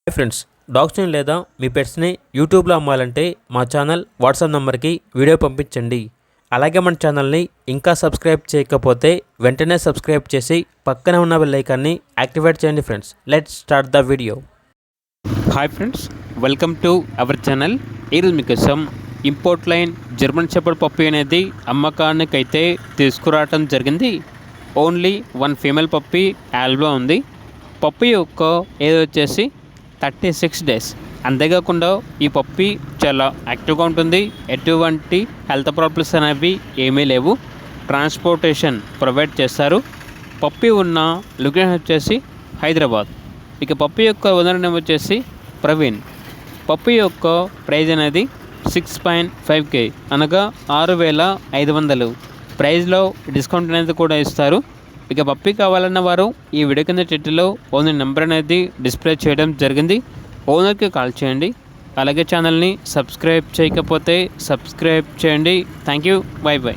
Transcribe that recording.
Hi friends, డాగ్స్ని లేదా మీ పెట్స్ని యూట్యూబ్లో అమ్మాలంటే మా ఛానల్ వాట్సాప్ నెంబర్కి వీడియో పంపించండి. అలాగే మన ఛానల్ని ఇంకా సబ్స్క్రైబ్ చేయకపోతే వెంటనే సబ్స్క్రైబ్ చేసి పక్కనే ఉన్న బెల్ ఐకాన్ని యాక్టివేట్ చేయండి. Friends, let's start the video. Hi friends, welcome to our channel. ఈరోజు మీకోసం import line German shepherd puppy అనేది అమ్మకానికైతే తీసుకురావటం జరిగింది. ఓన్లీ వన్ ఫీమేల్ పప్పీ యాల్బో ఉంది. పప్పీ యొక్క ఏజ్ వచ్చేసి 36 డేస్. అంతేకాకుండా ఈ పప్పీ చాలా యాక్టివ్గా ఉంటుంది. ఎటువంటి హెల్త్ ప్రాబ్లమ్స్ అనేవి ఏమీ లేవు. ట్రాన్స్పోర్టేషన్ ప్రొవైడ్ చేస్తారు. పప్పీ ఉన్న లొకేషన్ వచ్చేసి హైదరాబాద్. ఇక పప్పీ యొక్క ఓనర్ నేమ్ వచ్చేసి ప్రవీణ్. పప్పీ యొక్క ప్రైజ్ అనేది 6.5K అనగా 6,500. ప్రైజ్లో డిస్కౌంట్ అనేది కూడా ఇస్తారు. ఇక పప్పీ కావాలన్న వారు ఈ వీడియో కింద టైటిల్లో ఓనర్ నెంబర్ అనేది డిస్ప్లే చేయడం జరిగింది. ఓనర్కి కాల్ చేయండి. అలాగే ఛానల్ని సబ్స్క్రైబ్ చేయకపోతే సబ్స్క్రైబ్ చేయండి. Thank you. By by.